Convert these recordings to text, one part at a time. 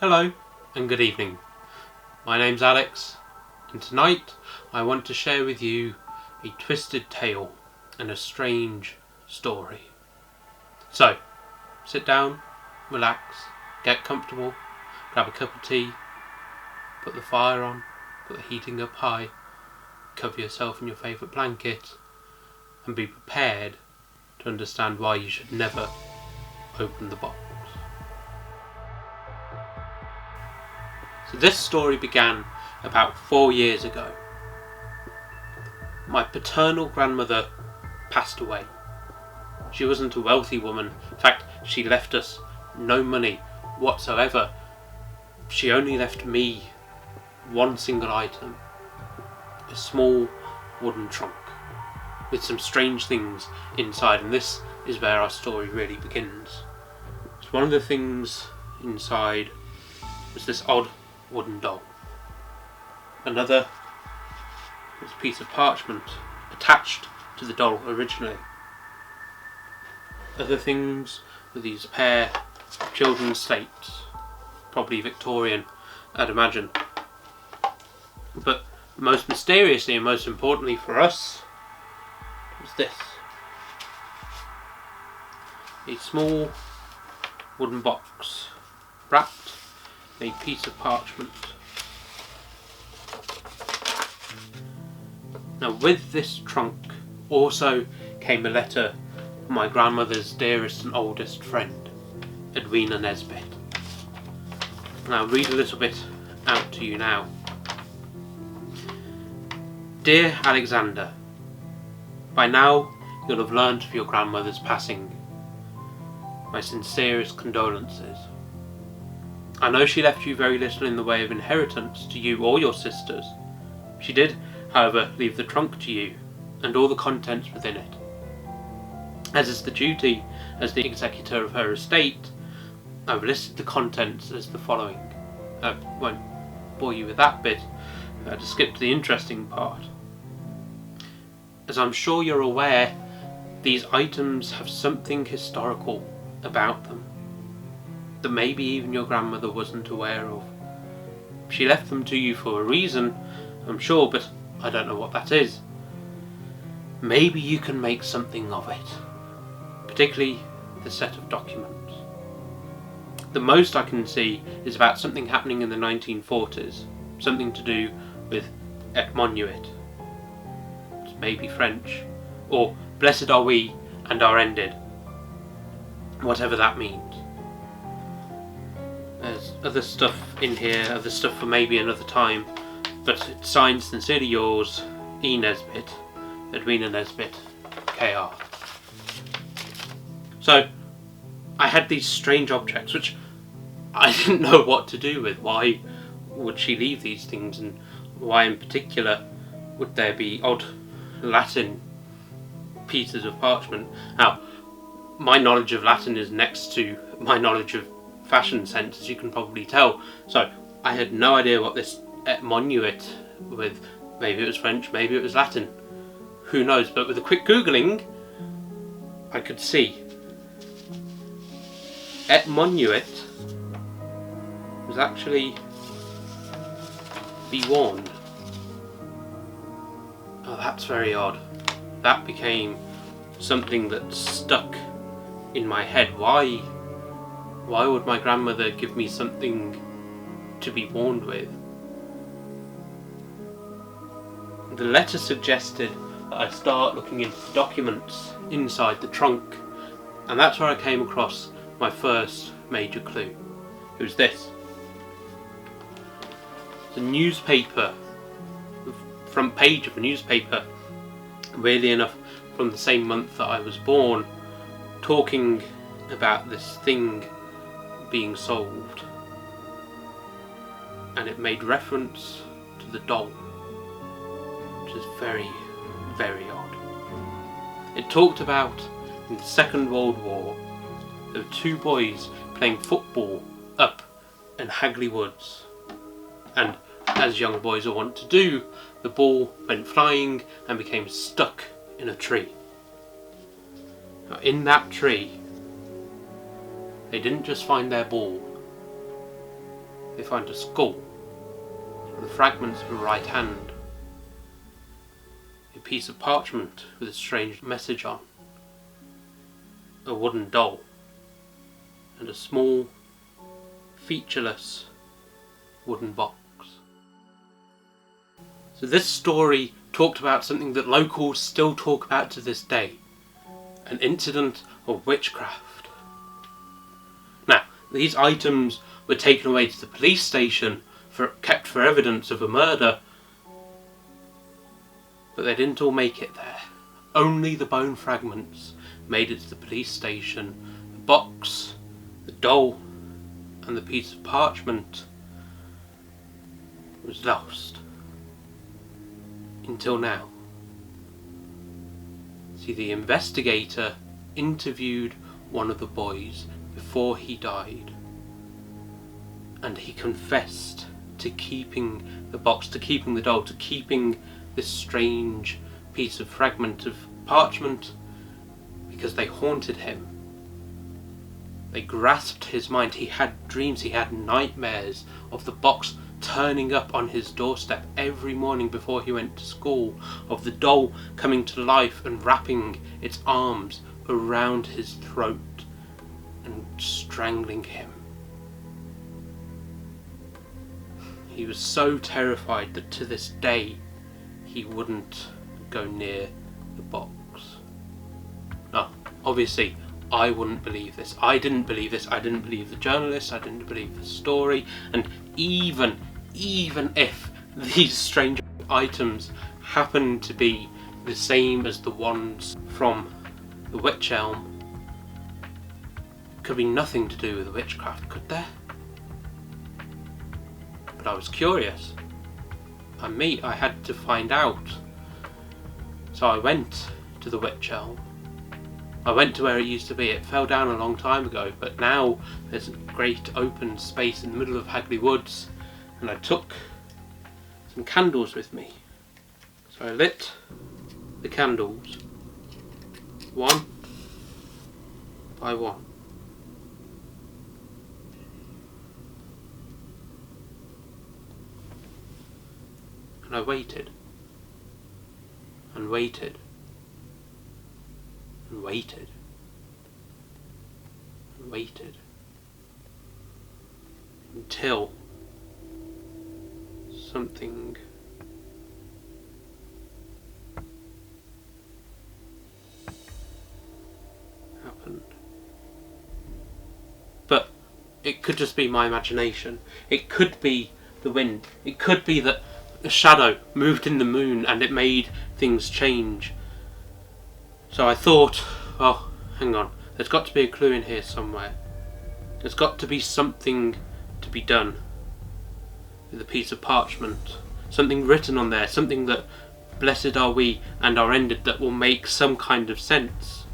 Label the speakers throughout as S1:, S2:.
S1: Hello and good evening. My name's Alex, and tonight I want to share with you a twisted tale and a strange story. So, sit down, relax, get comfortable, grab a cup of tea, put the fire on, put the heating up high, cover yourself in your favourite blanket, and be prepared to understand why you should never open the box. So this story began about 4 years ago. My paternal grandmother passed away. She wasn't a wealthy woman. In fact, she left us no money whatsoever. She only left me one single item, a small wooden trunk with some strange things inside, and this is where our story really begins. So one of the things inside was this odd wooden doll. Another was a piece of parchment attached to the doll originally. Other things were these pair of children's slates, probably Victorian, I'd imagine. But most mysteriously and most importantly for us was this. A small wooden box wrapped in a piece of parchment. Now with this trunk also came a letter from my grandmother's dearest and oldest friend, Edwina Nesbit. And I'll read a little bit out to you now. Dear Alexander, by now you'll have learnt of your grandmother's passing. My sincerest condolences. I know she left you very little in the way of inheritance to you or your sisters. She did, however, leave the trunk to you, and all the contents within it. As is the duty as the executor of her estate, I've listed the contents as the following. I won't bore you with that bit, to skip to the interesting part. As I'm sure you're aware, these items have something historical about them that maybe even your grandmother wasn't aware of. She left them to you for a reason, I'm sure, but I don't know what that is. Maybe you can make something of it, particularly the set of documents. The most I can see is about something happening in the 1940s, something to do with et monuit. It's maybe French, or blessed are we and are ended, whatever that means. There's other stuff in here, other stuff for maybe another time, but it's signed Sincerely Yours, E. Nesbit, Edwina Nesbit, Kr. So, I had these strange objects which I didn't know what to do with. Why would she leave these things, and why in particular would there be odd Latin pieces of parchment? Now, my knowledge of Latin is next to my knowledge of fashion sense, as you can probably tell, so I had no idea what this et monuit with. Maybe it was French, maybe it was Latin, who knows, but with a quick googling I could see et monuit was actually be warned. Oh, that's very odd. That became something that stuck in my head. Why would my grandmother give me something to be warned with? The letter suggested that I start looking into the documents inside the trunk, and that's where I came across my first major clue. It was this. It's a newspaper, the front page of a newspaper, weirdly enough from the same month that I was born, talking about this thing being solved, and it made reference to the doll, which is very, very odd. It talked about in the Second World War there were two boys playing football up in Hagley Woods, and as young boys are wont to do, the ball went flying and became stuck in a tree. Now, in that tree, they didn't just find their ball, they find a skull, the fragments of a right hand, a piece of parchment with a strange message on, a wooden doll, and a small, featureless wooden box. So this story talked about something that locals still talk about to this day, an incident of witchcraft. Now, these items were taken away to the police station, kept for evidence of a murder, but they didn't all make it there. Only the bone fragments made it to the police station. The box, the doll, and the piece of parchment was lost. Until now. See, the investigator interviewed one of the boys before he died, and he confessed to keeping the box, to keeping the doll, to keeping this strange piece of fragment of parchment, because they haunted him. They grasped his mind. He had dreams, he had nightmares of the box turning up on his doorstep every morning before he went to school, of the doll coming to life and wrapping its arms around his throat and strangling him. He was so terrified that to this day he wouldn't go near the box. Now, obviously, I wouldn't believe this. I didn't believe this. I didn't believe the journalist. I didn't believe the story. And even if these strange items happen to be the same as the ones from the witch elm, could be nothing to do with witchcraft, could there? But I was curious, and I had to find out. So I went to the witch elm. I went to where it used to be. It fell down a long time ago, but now there's a great open space in the middle of Hagley Woods, and I took some candles with me. So I lit the candles one by one. And I waited and waited and waited and waited until something happened. But it could just be my imagination. It could be the wind. It could be that a shadow moved in the moon and it made things change. So I thought, oh, hang on, there's got to be a clue in here somewhere. There's got to be something to be done with a piece of parchment. Something written on there, something that blessed are we and are ended, that will make some kind of sense.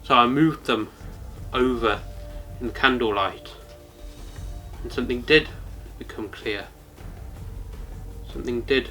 S1: So I moved them over in candlelight, and something did become clear. Something did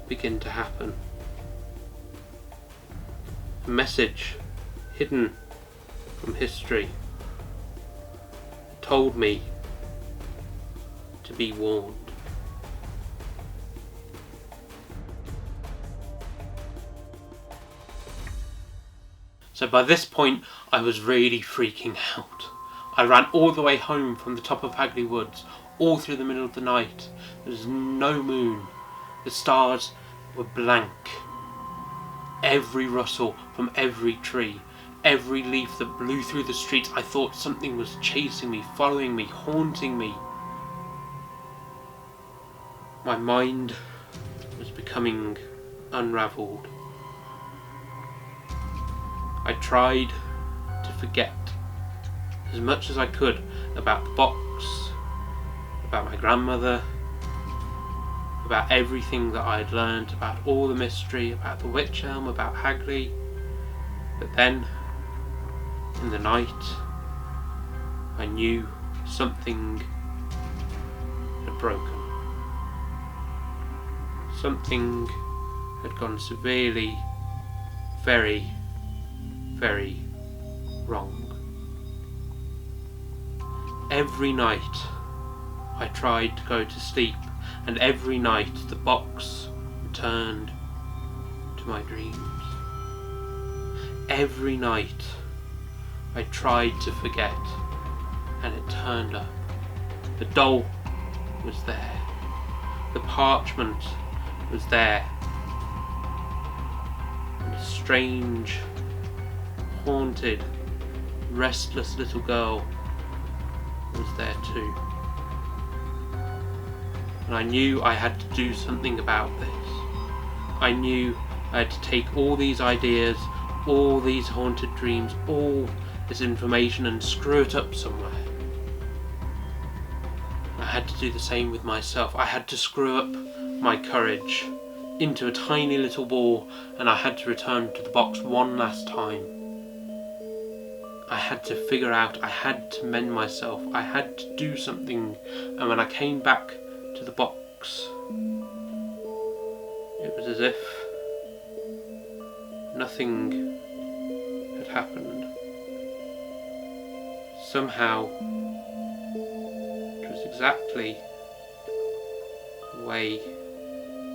S1: begin to happen. A message hidden from history told me to be warned. So by this point I was really freaking out. I ran all the way home from the top of Hagley Woods, all through the middle of the night. There was no moon. The stars were blank. Every rustle from every tree, every leaf that blew through the streets, I thought something was chasing me, following me, haunting me. My mind was becoming unravelled. I tried to forget as much as I could about the box, about my grandmother, about everything that I had learned, about all the mystery, about the witch elm, about Hagley. But then, in the night, I knew something had broken. Something had gone severely, very, very wrong. Every night I tried to go to sleep, and every night the box returned to my dreams. Every night I tried to forget, and it turned up. The doll was there. The parchment was there. And a strange, haunted, restless little girl was there too. And I knew I had to do something about this. I knew I had to take all these ideas, all these haunted dreams, all this information and screw it up somewhere. I had to do the same with myself. I had to screw up my courage into a tiny little ball, and I had to return to the box one last time. I had to figure out, I had to mend myself, I had to do something, and when I came back to the box, it was as if nothing had happened. Somehow, it was exactly the way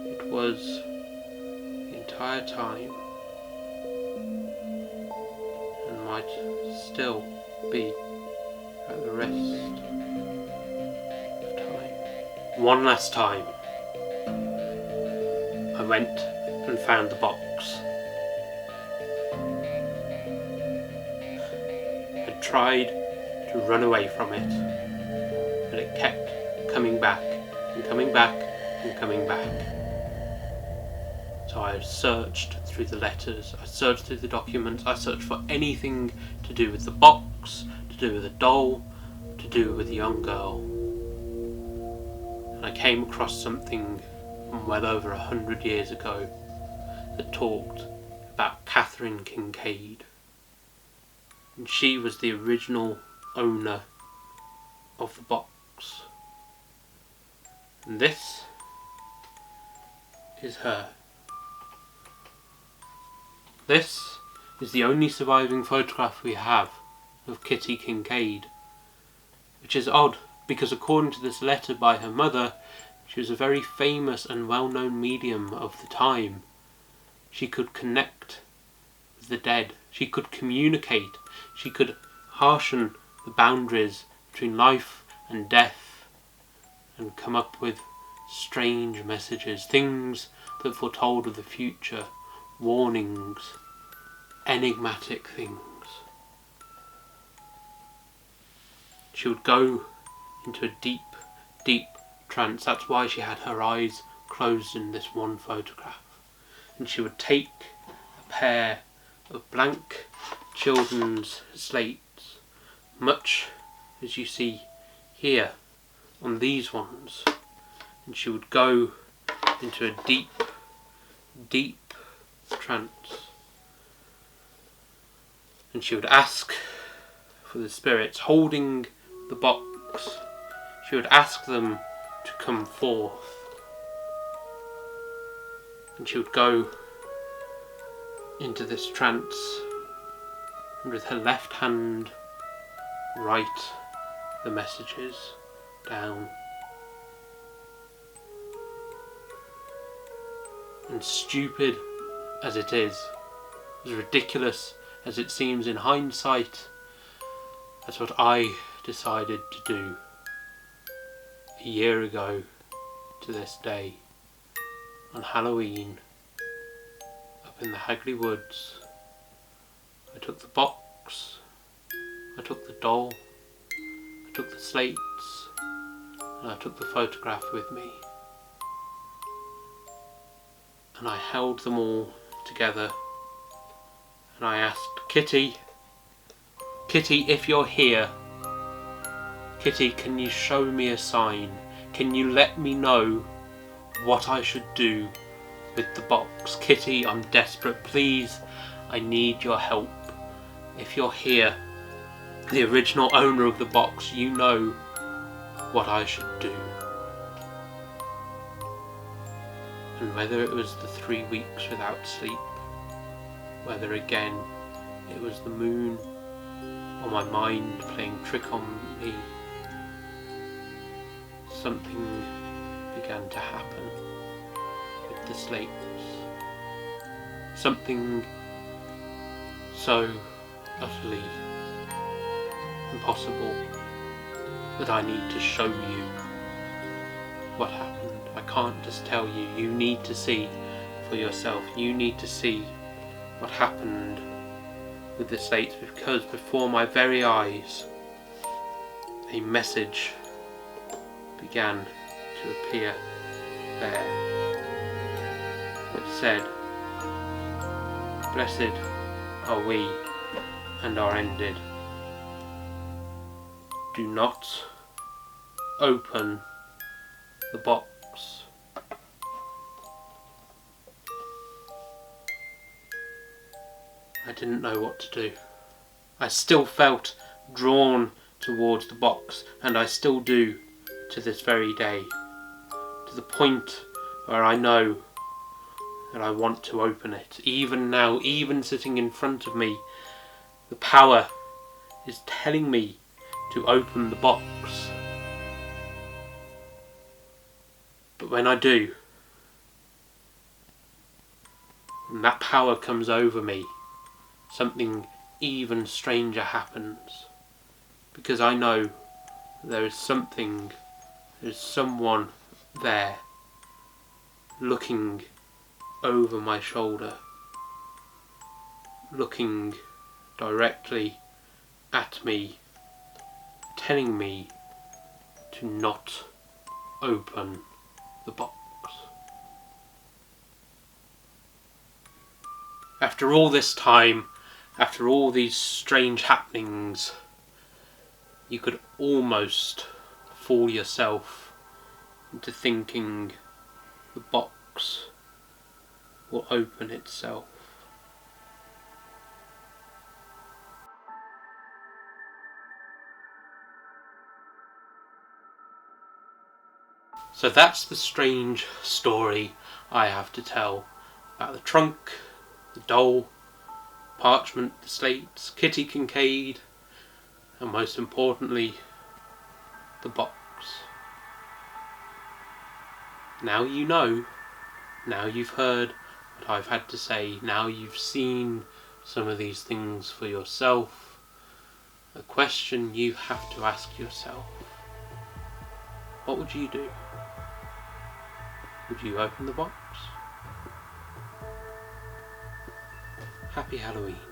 S1: it was the entire time, and might still be at the rest of time. One last time, I went and found the box. I tried to run away from it, but it kept coming back and coming back and coming back. So I searched through the letters, I searched through the documents, I searched for anything to do with the box, to do with the doll, to do with the young girl. And I came across something from well over 100 years ago that talked about Catherine Kincaid. And she was the original owner of the box. And this is her. This is the only surviving photograph we have of Kitty Kincaid, which is odd because according to this letter by her mother, she was a very famous and well-known medium of the time. She could connect with the dead, she could communicate, she could harshen the boundaries between life and death and come up with strange messages, things that foretold of the future, warnings, enigmatic things. She would go into a deep, deep trance. That's why she had her eyes closed in this one photograph. And she would take a pair of blank children's slates, much as you see here on these ones, and she would go into a deep, deep trance, and she would ask for the spirits holding the box, she would ask them to come forth, and she would go into this trance and with her left hand write the messages down. And stupid as it is, as ridiculous as it seems in hindsight, that's what I decided to do a year ago to this day, on Halloween, up in the Hagley Woods. I took the box, I took the doll, I took the slates, and I took the photograph with me. And I held them all together, and I asked Kitty, Kitty, if you're here, Kitty, can you show me a sign? Can you let me know what I should do with the box? Kitty, I'm desperate, please, I need your help. If you're here, the original owner of the box, you know what I should do. And whether it was the 3 weeks without sleep, whether again it was the moon or my mind playing trick on me, something began to happen with the slates. Something so utterly impossible that I need to show you what happened. I can't just tell you. You need to see for yourself. You need to see what happened with the slates, because before my very eyes a message began to appear there. It said, "Blessed are we and are ended. Do not open the box." I didn't know what to do. I still felt drawn towards the box, and I still do to this very day, to the point where I know that I want to open it. Even now, even sitting in front of me, the power is telling me to open the box. But when I do, and that power comes over me, something even stranger happens. Because I know there is something, there is someone there looking over my shoulder, looking directly at me, telling me to not open the box. After all this time, after all these strange happenings, you could almost fool yourself into thinking the box will open itself. So that's the strange story I have to tell about the trunk, the doll, parchment, the slates, Kitty Kincaid, and most importantly, the box. Now you know, now you've heard what I've had to say, now you've seen some of these things for yourself. The question you have to ask yourself: what would you do? Would you open the box? Happy Halloween.